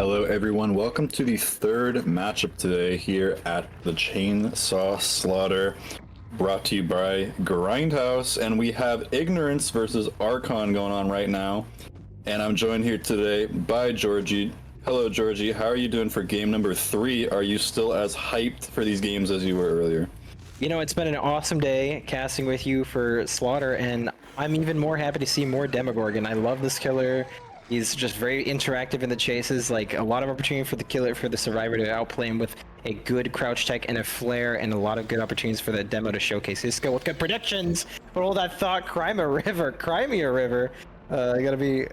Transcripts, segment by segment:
Hello everyone, welcome to the third matchup today here at the Chainsaw Slaughter, brought to you by Grindhouse, and we have Ignorance versus Archon going on right now, and I'm joined here today by Georgie. Hello Georgie, how are you doing for game number 3? Are you still as hyped for these games as you were earlier? You know, it's been an awesome day casting with you for Slaughter, and I'm even more happy to see more Demogorgon. I love this killer. He's just very interactive in the chases, like a lot of opportunity for the killer, for the survivor to outplay him with a good crouch tech and a flare, and a lot of good opportunities for the demo to showcase his skill with good predictions. But all that thought, cry me a river. You gotta be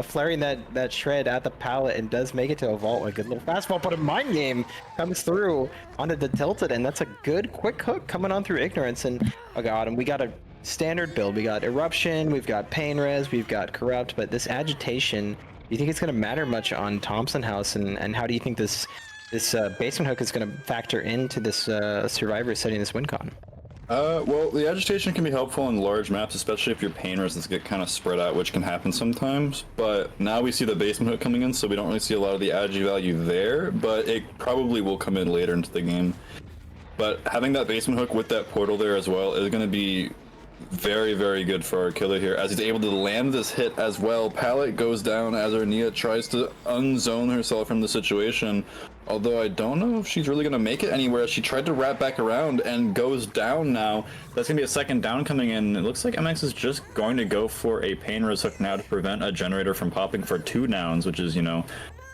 flaring that shred at the pallet, and does make it to a vault. A good little fastball, but a mind game comes through onto the tilted, and that's a good quick hook coming on through Ignorance. And oh god, and we got a standard build. We got Eruption, we've got Pain Res, we've got Corrupt, but this Agitation, do you think it's going to matter much on Thompson House, and how do you think this basement hook is going to factor into this survivor setting this win con? Well, the Agitation can be helpful in large maps, especially if your Pain Resistance get kind of spread out, which can happen sometimes. But now we see the basement hook coming in, so we don't really see a lot of the Agi value there, but it probably will come in later into the game. But having that basement hook with that portal there as well is going to be very, very good for our killer here, as he's able to land this hit as well. Pallet goes down as our Nia tries to unzone herself from the situation, although I don't know if she's really going to make it anywhere. She tried to wrap back around and goes down now. That's going to be a second down coming in. It looks like MX is just going to go for a Pain Res hook now to prevent a generator from popping for 2 downs, which is, you know,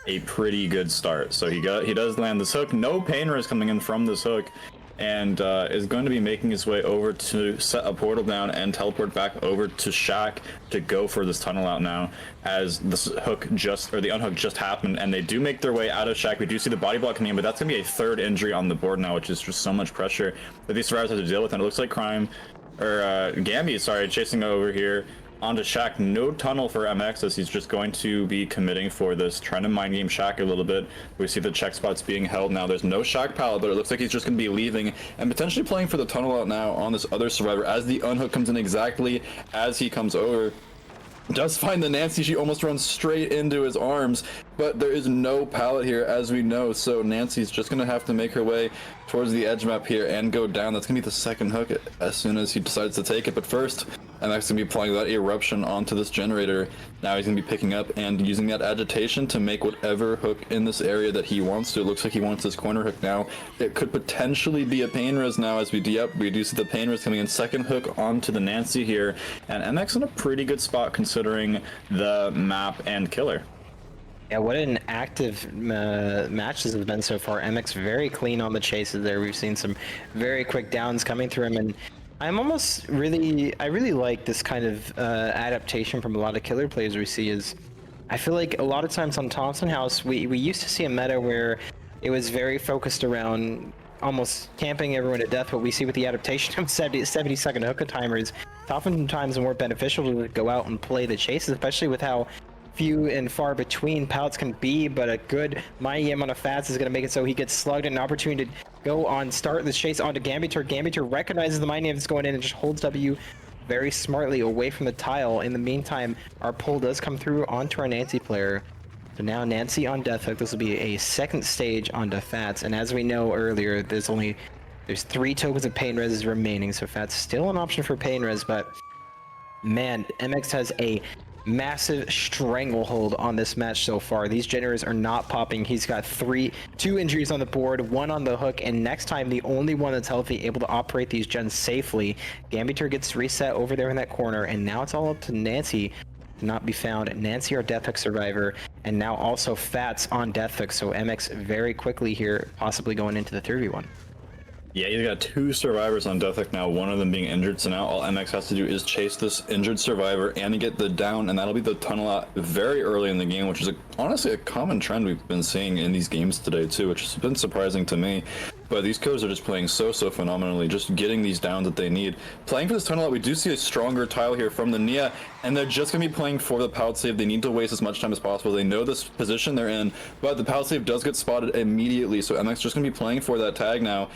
a pretty good start. So he does land this hook. No Pain Res coming in from this hook, and is going to be making his way over to set a portal down and teleport back over to Shack to go for this tunnel out now, as this hook the unhook just happened, and they do make their way out of Shack. We do see the body block coming in, but that's going to be a third injury on the board now, which is just so much pressure that these survivors have to deal with, and it looks like Gambi, sorry, chasing over here onto Shack. No tunnel for MX, as he's just going to be committing for this, trying to mind game Shack a little bit. We see the check spots being held now. There's no Shack pallet, but it looks like he's just going to be leaving and potentially playing for the tunnel out now on this other survivor, as the unhook comes in exactly as he comes over. Does find the Nancy. She almost runs straight into his arms, but there is no pallet here, as we know, so Nancy's just going to have to make her way towards the edge map here and go down. That's going to be the second hook as soon as he decides to take it, but first MX going to be applying that Eruption onto this generator. Now he's going to be picking up and using that Agitation to make whatever hook in this area that he wants to. It looks like he wants this corner hook now. It could potentially be a Pain Res now, as we do see the Pain Res coming in. Second hook onto the Nancy here, and MX in a pretty good spot considering the map and killer. Yeah, what an active match this has been so far. MX very clean on the chases there. We've seen some very quick downs coming through him, and I really like this kind of adaptation from a lot of killer players we see. Is I feel like a lot of times on Thompson House, we used to see a meta where it was very focused around almost camping everyone to death. What we see with the adaptation of 70-second hookah timers, it's oftentimes more beneficial to go out and play the chases, especially with how few and far between pallets can be. But a good mind game on a fast is going to make it so he gets slugged, and an opportunity to go on, start this chase onto Gambitor. Gambitor recognizes the mind game that's going in and just holds W very smartly away from the tile. In the meantime, our pull does come through onto our Nancy player. So now Nancy on Death Hook. This will be a second stage onto Fats, and as we know earlier, there's 3 tokens of Pain Res remaining, so Fats still an option for Pain Res. But man, MX has a massive stranglehold on this match so far. These generators are not popping. He's got 2 injuries on the board, 1 on the hook, and next time the only one that's healthy, able to operate these gens safely. Gambitor gets reset over there in that corner, and now it's all up to Nancy to not be found. Nancy, our Death Hook survivor, and now also Fats on Death Hook, so MX very quickly here, possibly going into the 3v1. Yeah, he's got 2 survivors on Death Hook now, one of them being injured, so now all MX has to do is chase this injured survivor and get the down, and that'll be the tunnel out very early in the game, which is honestly a common trend we've been seeing in these games today too, which has been surprising to me. But these killers are just playing so phenomenally, just getting these downs that they need. Playing for this tunnel out, we do see a stronger tile here from the Nia, and they're just going to be playing for the pallet save. They need to waste as much time as possible. They know this position they're in, but the pallet save does get spotted immediately, so MX just going to be playing for that tag now,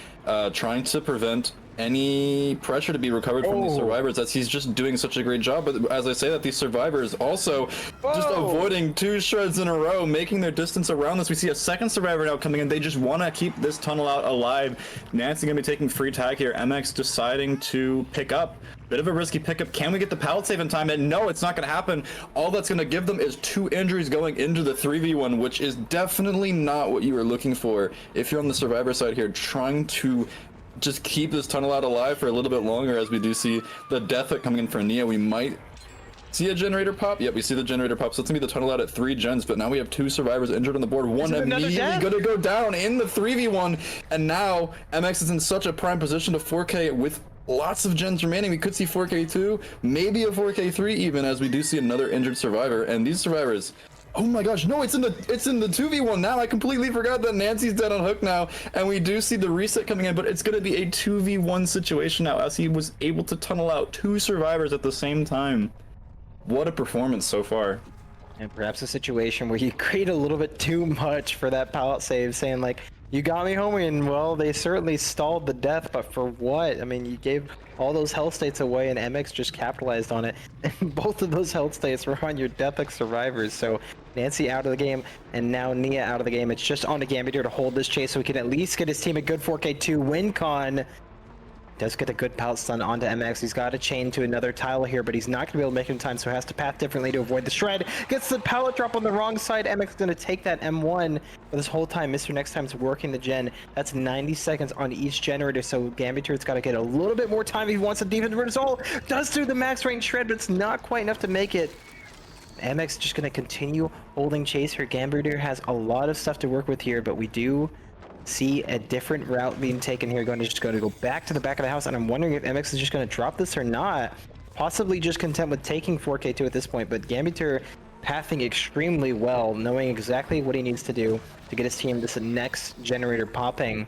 trying to prevent any pressure to be recovered from these survivors, as he's just doing such a great job. But as I say that, these survivors also just avoiding 2 shreds in a row, making their distance around this. We see a second survivor now coming in. They just want to keep this tunnel out alive. Nancy gonna be taking free tag here. MX deciding to pick up. Bit of a risky pickup. Can we get the pallet save in time? And no, it's not going to happen. All that's going to give them is 2 injuries going into the 3v1, which is definitely not what you were looking for if you're on the survivor side here, trying to just keep this tunnel out alive for a little bit longer, as we do see the death hit coming in for Nia. We might see a generator pop. Yep, we see the generator pop. So it's going to be the tunnel out at 3 gens, but now we have 2 survivors injured on the board. One immediately going to go down in the 3v1, and now MX is in such a prime position to 4K with lots of gens remaining. We could see 4K2, maybe a 4K3 even, as we do see another injured survivor. And these survivors, oh my gosh, no, it's in the 2v1 now. I completely forgot that Nancy's dead on hook now, and we do see the reset coming in, but it's going to be a 2v1 situation now, as he was able to tunnel out 2 survivors at the same time. What a performance so far. And perhaps a situation where you create a little bit too much for that pallet save, saying like, you got me, homie, and well, they certainly stalled the death, but for what? I mean, you gave all those health states away, and MX just capitalized on it. And both of those health states were on your Death survivors. So Nancy out of the game, and now Nia out of the game. It's just on to Gambit to hold this chase, so we can at least get his team a good 4K2 win con. Does get a good pallet stun onto MX. He's got a chain to another tile here, but he's not going to be able to make it in time, so has to path differently to avoid the shred. Gets the pallet drop on the wrong side. MX going to take that M1. But this whole time, Mr. Next Time's working the gen. That's 90 seconds on each generator, so Gambit's got to get a little bit more time if he wants a defense result. Does do the max range shred, but it's not quite enough to make it. MX just going to continue holding chase here. Gambit has a lot of stuff to work with here, but we do see a different route being taken here, going to go back to the back of the house, and I'm wondering if MX is just going to drop this or not. Possibly just content with taking 4K2 at this point, but Gambiter pathing extremely well, knowing exactly what he needs to do to get his team this next generator popping.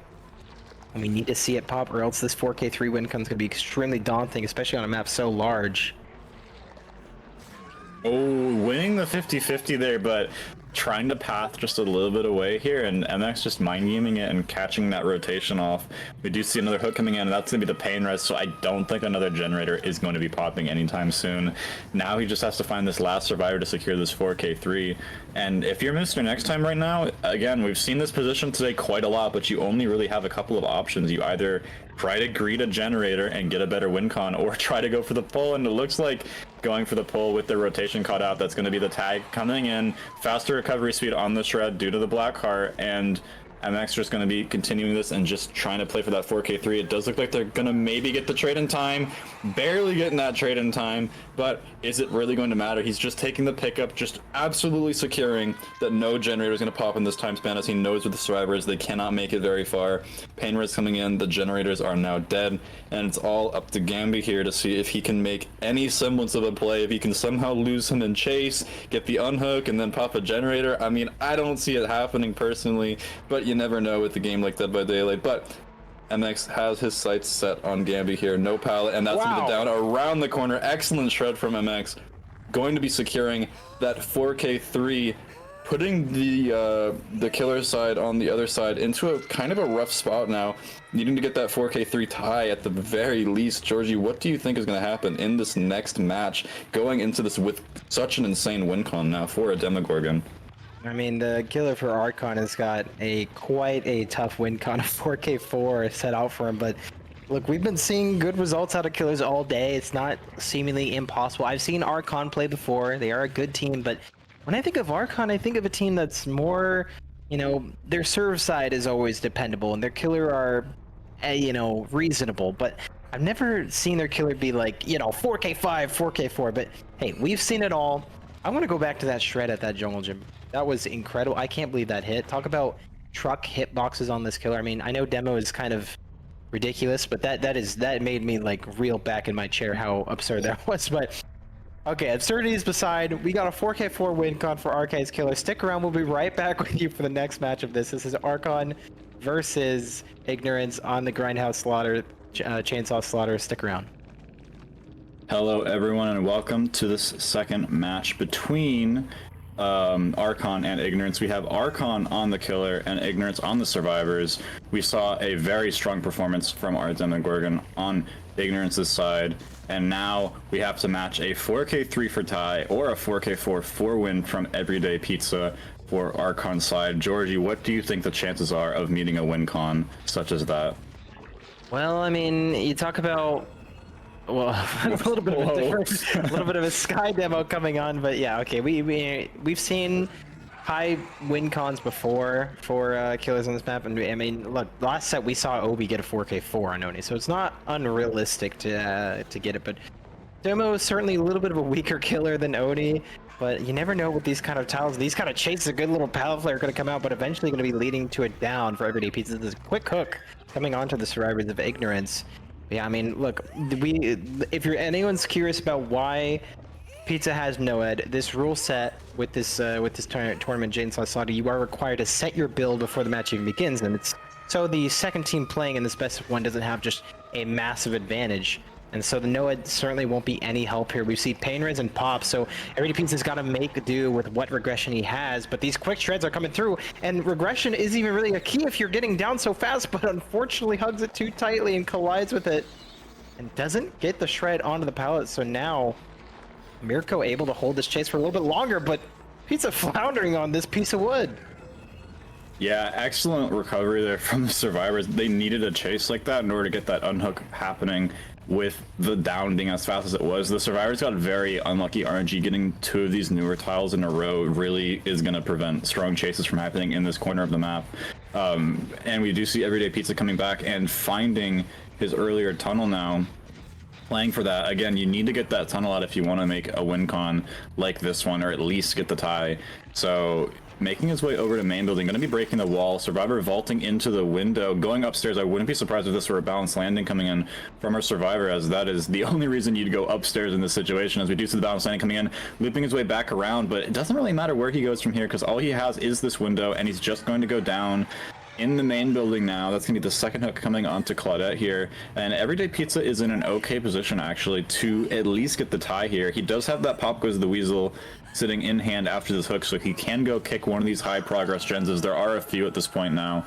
And we need to see it pop, or else this 4K3 win comes going to be extremely daunting, especially on a map so large. Oh, winning the 50-50 there, but trying to path just a little bit away here, and MX just mind gaming it and catching that rotation off. We do see another hook coming in, and that's going to be the pain res, so I don't think another generator is going to be popping anytime soon. Now he just has to find this last survivor to secure this 4K3. And if you're Mr. Next Time right now, again, we've seen this position today quite a lot, but you only really have a couple of options. You either try to greet a generator and get a better win con, or try to go for the pull, and it looks like going for the pull with the rotation caught out. That's going to be the tag coming in. Faster recovery speed on the shred due to the black heart, and MX just going to be continuing this and just trying to play for that 4K3. It does look like they're going to maybe get the trade in time, barely getting that trade in time, but is it really going to matter? He's just taking the pickup, just absolutely securing that no generator is going to pop in this time span, as he knows with the survivors they cannot make it very far. Pain res coming in, the generators are now dead, and it's all up to Gambi here to see if he can make any semblance of a play, if he can somehow lose him in chase, get the unhook, and then pop a generator. I mean, I don't see it happening personally, but you never know with a game like Dead by Daylight. But MX has his sights set on Gambi here. No pallet, and that's gonna be down around the corner. Excellent shred from MX. Going to be securing that 4K3, putting the killer side on the other side into a kind of a rough spot now, needing to get that 4K3 tie at the very least. Georgie, what do you think is going to happen in this next match, going into this with such an insane win con now for a Demogorgon? I mean, the killer for Archon has got quite a tough win con of 4K4 set out for him, but look, we've been seeing good results out of killers all day. It's not seemingly impossible. I've seen Archon play before. They are a good team, but when I think of Archon, I think of a team that's more, you know, their serve side is always dependable, and their killer are, you know, reasonable, but I've never seen their killer be like, you know, 4K5, 4K4, but hey, we've seen it all. I want to go back to that shred at that jungle gym. That was incredible. I can't believe that hit. Talk about truck hitboxes on this killer. I mean, I know demo is kind of ridiculous, but that made me like reel back in my chair how absurd that was. But okay, absurdities beside, we got a 4K4 win con for Archive's killer. Stick around, we'll be right back with you for the next match of this. This is Archon versus Ignorance on the Grindhouse Slaughter, Chainsaw Slaughter. Stick around. Hello everyone, and welcome to this second match between Archon and Ignorance. We have Archon on the Killer and Ignorance on the Survivors. We saw a very strong performance from Artem and Gorgon on Ignorance's side, and now we have to match a 4K3 for tie or a 4K4 for win from Everyday Pizza for Archon's side. Georgie, what do you think the chances are of meeting a win con such as that? Well, I mean, you talk about, well, a little bit of a different, a little bit of a Sky demo coming on, but yeah, okay, we've seen high win cons before for killers on this map, and I mean, look, last set we saw Obi get a 4K4 on Oni, so it's not unrealistic to get it, but Demo is certainly a little bit of a weaker killer than Oni, but you never know with these kind of tiles. These kind of chases, a good little pallet flare going to come out, but eventually going to be leading to a down for Everyday Pizza. This quick hook coming onto the Survivors of Ignorance. Yeah, I mean, look, if anyone's curious about why Pizza has Noed, this rule set with this tournament, Jane Sassadi, you are required to set your build before the match even begins, and it's so the second team playing in this best of one doesn't have just a massive advantage. And so the Noed certainly won't be any help here. We see Pain Res and Pop, so Everyday Pizza's got to make do with what regression he has, but these quick shreds are coming through, and regression isn't even really a key if you're getting down so fast, but unfortunately hugs it too tightly and collides with it, and doesn't get the shred onto the pallet, so now Mirko able to hold this chase for a little bit longer, but Pizza floundering on this piece of wood. Yeah, excellent recovery there from the Survivors. They needed a chase like that in order to get that unhook happening with the down being as fast as it was. The Survivors got very unlucky RNG. Getting two of these newer tiles in a row really is going to prevent strong chases from happening in this corner of the map. And we do see Everyday Pizza coming back and finding his earlier tunnel now. Playing for that. Again, you need to get that tunnel out if you want to make a win con like this one, or at least get the tie. So making his way over to main building, going to be breaking the wall. Survivor vaulting into the window, going upstairs. I wouldn't be surprised if this were a balanced landing coming in from our Survivor, as that is the only reason you'd go upstairs in this situation, as we do see the balanced landing coming in, looping his way back around. But it doesn't really matter where he goes from here, because all he has is this window, and he's just going to go down in the main building now. That's going to be the second hook coming onto Claudette here. And Everyday Pizza is in an okay position, actually, to at least get the tie here. He does have that Pop Goes the Weasel sitting in hand after this hook, so he can go kick one of these high progress gens, as there are a few at this point now.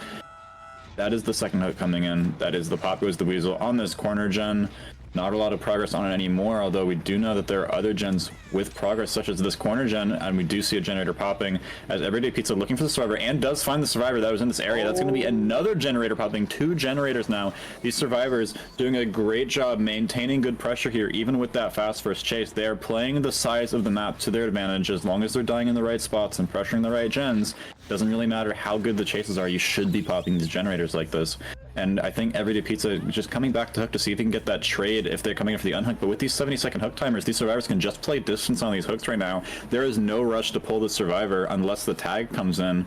That is the second hook coming in. That is the Pop Goes the Weasel on this corner gen. Not a lot of progress on it anymore, although we do know that there are other gens with progress, such as this corner gen, and we do see a generator popping as Everyday Pizza looking for the Survivor, and does find the Survivor that was in this area. That's going to be another generator popping. Two generators now. These Survivors doing a great job maintaining good pressure here, even with that fast first chase. They are playing the size of the map to their advantage. As long as they're dying in the right spots and pressuring the right gens, doesn't really matter how good the chases are. You should be popping these generators like this. And I think Everyday Pizza just coming back to hook to see if he can get that trade if they're coming in for the unhook. But with these 70-second hook timers, these Survivors can just play distance on these hooks right now. There is no rush to pull the Survivor unless the tag comes in.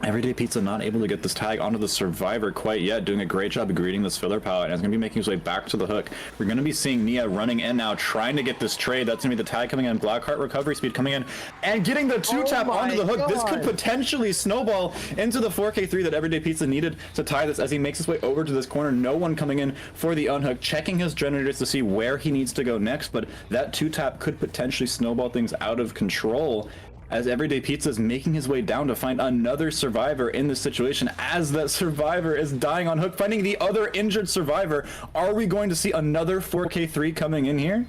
Everyday Pizza not able to get this tag onto the Survivor quite yet, doing a great job of greeting this filler pallet, and is going to be making his way back to the hook. We're going to be seeing Nia running in now, trying to get this trade. That's going to be the tag coming in, Blackheart recovery speed coming in, and getting the two-tap onto the hook. God. This could potentially snowball into the 4K3 that Everyday Pizza needed to tie this, as he makes his way over to this corner. No one coming in for the unhook, checking his generators to see where he needs to go next, but that two-tap could potentially snowball things out of control, as Everyday Pizza is making his way down to find another Survivor in this situation, as that Survivor is dying on hook, finding the other injured Survivor. Are we going to see another 4K3 coming in here?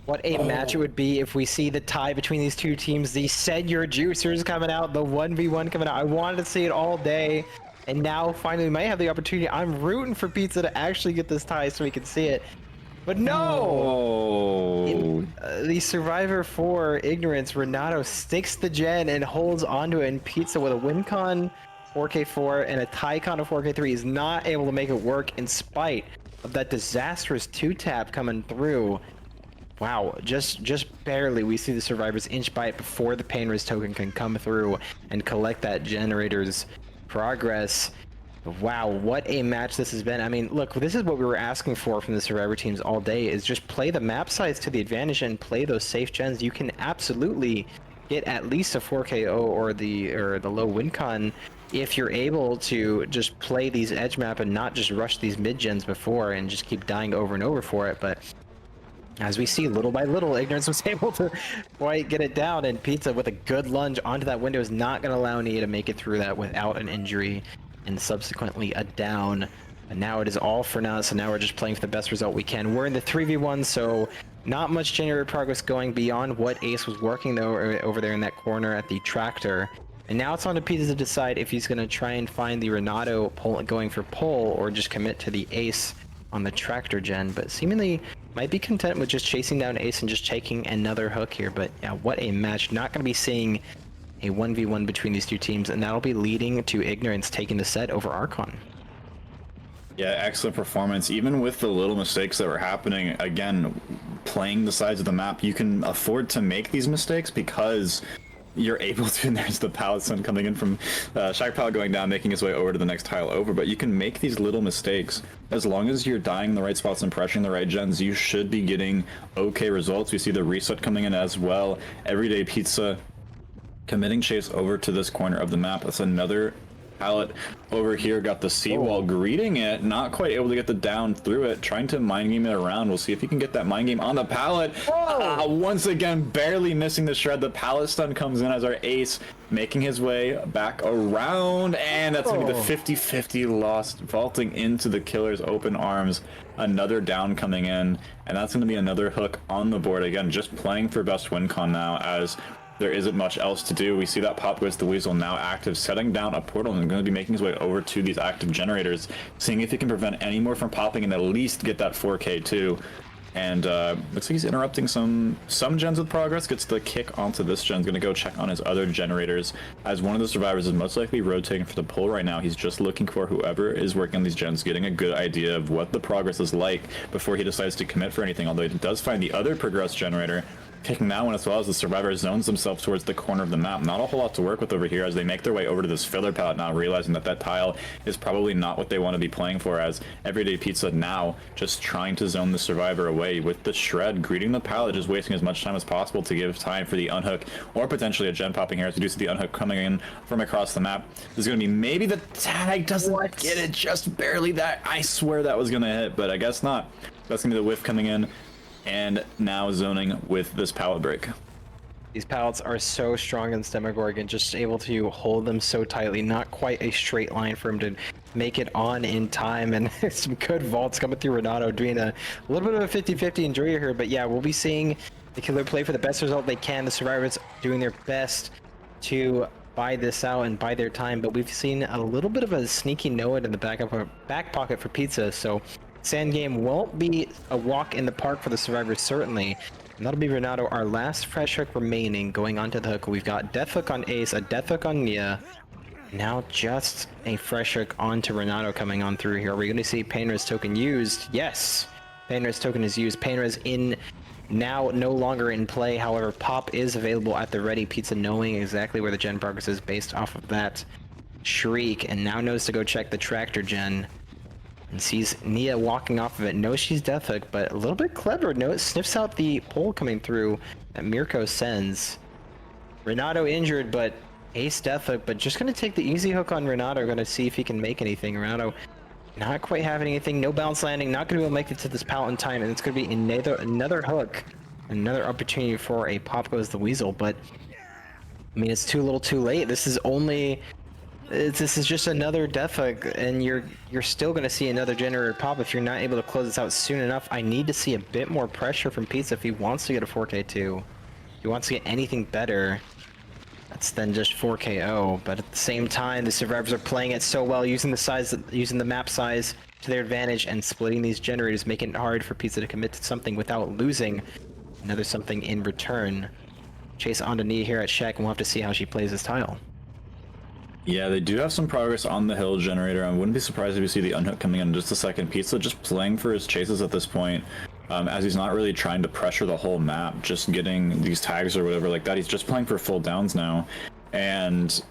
What a match it would be if we see the tie between these two teams, the Said Your Juicers coming out, the 1v1 coming out. I wanted to see it all day, and now finally we might have the opportunity. I'm rooting for Pizza to actually get this tie so we can see it. But no! The Survivor for Ignorance, Renato sticks the gen and holds onto it, and Pizza with a win con 4K4 and a tie con of 4K3 is not able to make it work in spite of that disastrous two-tap coming through. Wow, just barely we see the Survivors inch by it before the Pain Res token can come through and collect that generator's progress. Wow, what a match this has been. I mean, look, this is what we were asking for from the Survivor teams all day, is just play the map size to the advantage and play those safe gens. You can absolutely get at least a 4KO or the low win con if you're able to just play these edge map and not just rush these mid gens before and just keep dying over and over for it. But As we see, little by little, Ignorance was able to quite get it down, and Pizza with a good lunge onto that window is not going to allow Nia to make it through that without an injury and subsequently a down. And now it is all for now, so now we're just playing for the best result we can. We're in the 3v1, so not much generator progress going beyond what Ace was working though over there in that corner at the tractor. And now it's on to Pizza to decide if he's going to try and find the Renato going for pull or just commit to the Ace on the tractor gen, but seemingly might be content with just chasing down Ace and just taking another hook here. But yeah, what a match. Not going to be seeing a 1v1 between these two teams, and that'll be leading to Ignorance taking the set over Archon. Yeah, excellent performance. Even with the little mistakes that were happening, again, playing the sides of the map, you can afford to make these mistakes because you're able to, and there's the pallet stun coming in from Shack Pallet going down, making his way over to the next tile over, but you can make these little mistakes. As long as you're dying in the right spots and pressuring the right gens, you should be getting okay results. We see the reset coming in as well. Everyday Pizza committing chase over to this corner of the map. That's another pallet over here, got the seawall greeting it, not quite able to get the down through it, trying to mind game it around. We'll see if he can get that mind game on the pallet. Once again, barely missing the shred. The pallet stun comes in as our Ace making his way back around, and that's gonna be the 50-50 lost, vaulting into the killer's open arms. Another down coming in, and that's gonna be another hook on the board. Again, just playing for best win con now, as there isn't much else to do. We see that Pop Goes the Weasel now active, setting down a portal and going to be making his way over to these active generators, seeing if he can prevent any more from popping and at least get that 4K too. And looks like he's interrupting some gens with progress, gets the kick onto this gen, going to go check on his other generators, as one of the survivors is most likely rotating for the pull right now. He's just looking for whoever is working on these gens, getting a good idea of what the progress is like before he decides to commit for anything, although he does find the other progress generator, kicking that one as well, as the survivor zones themselves towards the corner of the map. Not a whole lot to work with over here as they make their way over to this filler pallet now, realizing that that tile is probably not what they want to be playing for, as Everyday Pizza now just trying to zone the survivor away with the shred, greeting the pallet, just wasting as much time as possible to give time for the unhook or potentially a gen popping here, as we do see the unhook coming in from across the map. This is going to be maybe the tag, doesn't get it, just barely. That, I swear that was going to hit, but I guess not. That's going to be the whiff coming in. And now zoning with this pallet break. These pallets are so strong in Demogorgon, just able to hold them so tightly, not quite a straight line for him to make it on in time, and some good vaults coming through Renato, doing a little bit of a 50-50 enjoy here. But yeah, we'll be seeing the killer play for the best result they can. The survivors doing their best to buy this out and buy their time, but we've seen a little bit of a sneaky no-it in the back pocket for Pizza, so Sand game won't be a walk in the park for the survivors, certainly. And that'll be Renato, our last fresh hook remaining, going onto the hook. We've got death hook on Ace, a death hook on Nia. Now just a fresh hook onto Renato coming on through here. Are we going to see Painter's token used? Yes! Painter's token is used. Painter's in now, no longer in play. However, Pop is available at the ready. Pizza knowing exactly where the gen progress is based off of that shriek, and now knows to go check the tractor gen. And sees Nia walking off of it, knows she's death hook, but a little bit clever. Sniffs out the pole coming through that Mirko sends. Renato injured, but Ace death hook, but just going to take the easy hook on Renato. Going to see if he can make anything. Renato not quite having anything, no bounce landing, not going to be able to make it to this pallet in time, and it's going to be another hook, another opportunity for a Pop Goes the Weasel. But I mean, it's too little too late. This is just another death hook, and you're still going to see another generator pop if you're not able to close this out soon enough. I need to see a bit more pressure from Pizza if he wants to get a 4K2. If he wants to get anything better, that's then just 4KO. But at the same time, the survivors are playing it so well, using the map size to their advantage and splitting these generators, making it hard for Pizza to commit to something without losing another something in return. Chase onto Nia here at Shack, and we'll have to see how she plays this tile. Yeah, they do have some progress on the hill generator. I wouldn't be surprised if you see the unhook coming in just a second. Pizza just playing for his chases at this point, as he's not really trying to pressure the whole map, just getting these tags or whatever like that. He's just playing for full downs now, and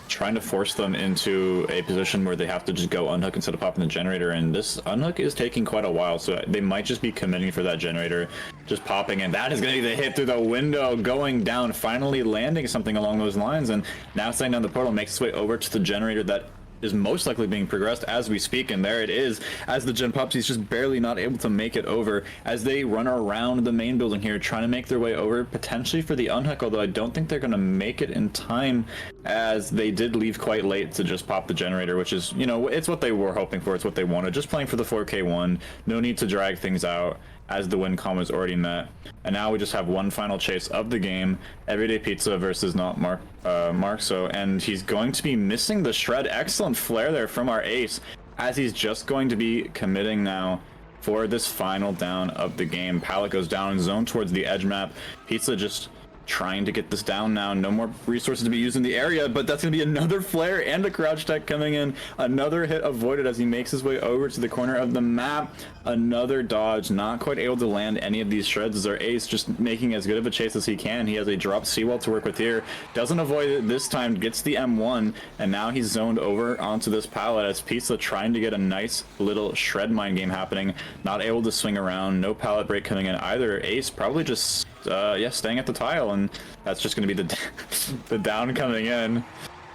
trying to force them into a position where they have to just go unhook instead of popping the generator. And this unhook is taking quite a while, so they might just be committing for that generator, just popping, and that is going to be the hit through the window, going down, finally landing something along those lines. And now setting down the portal, makes its way over to the generator that is most likely being progressed as we speak, and there it is, as the Gen Pupsies just barely not able to make it over, as they run around the main building here, trying to make their way over, potentially for the unhook, although I don't think they're going to make it in time, as they did leave quite late to just pop the generator, which is, you know, it's what they were hoping for, it's what they wanted, just playing for the 4K1, no need to drag things out, as the win con was already met. And now we just have one final chase of the game, Everyday Pizza versus not Markso, and he's going to be missing the shred. Excellent flare there from our ace, as he's just going to be committing now for this final down of the game. Pallet goes down in zone towards the edge map. Pizza just trying to get this down now. No more resources to be used in the area, but that's going to be another flare and a crouch tech coming in. Another hit avoided as he makes his way over to the corner of the map. Another dodge, not quite able to land any of these shreds as our ace just making as good of a chase as he can. He has a drop seawall to work with here. Doesn't avoid it this time, gets the M1, and now he's zoned over onto this pallet as Pizza trying to get a nice little shred mine game happening. Not able to swing around, no pallet break coming in either. Ace probably just staying at the tile, and that's just going to be the down coming in.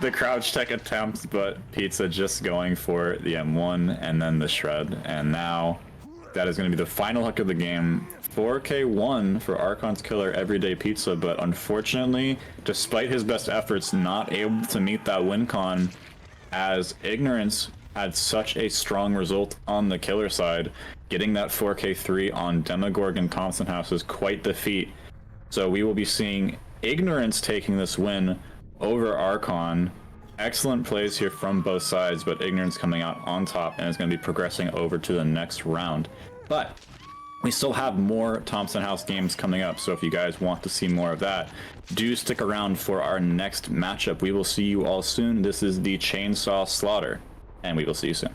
The crouch tech attempts, but Pizza just going for the M1 and then the shred, and now that is going to be the final hook of the game. 4K1 for Archon's killer Everyday Pizza, but unfortunately, despite his best efforts, not able to meet that win con, as Ignorance had such a strong result on the killer side. Getting that 4K3 on Demogorgon Thompson House is quite the feat. So we will be seeing Ignorance taking this win over Archon. Excellent plays here from both sides, but Ignorance coming out on top and is going to be progressing over to the next round. But we still have more Thompson House games coming up, so if you guys want to see more of that, do stick around for our next matchup. We will see you all soon. This is the Chainsaw Slaughter, and we will see you soon.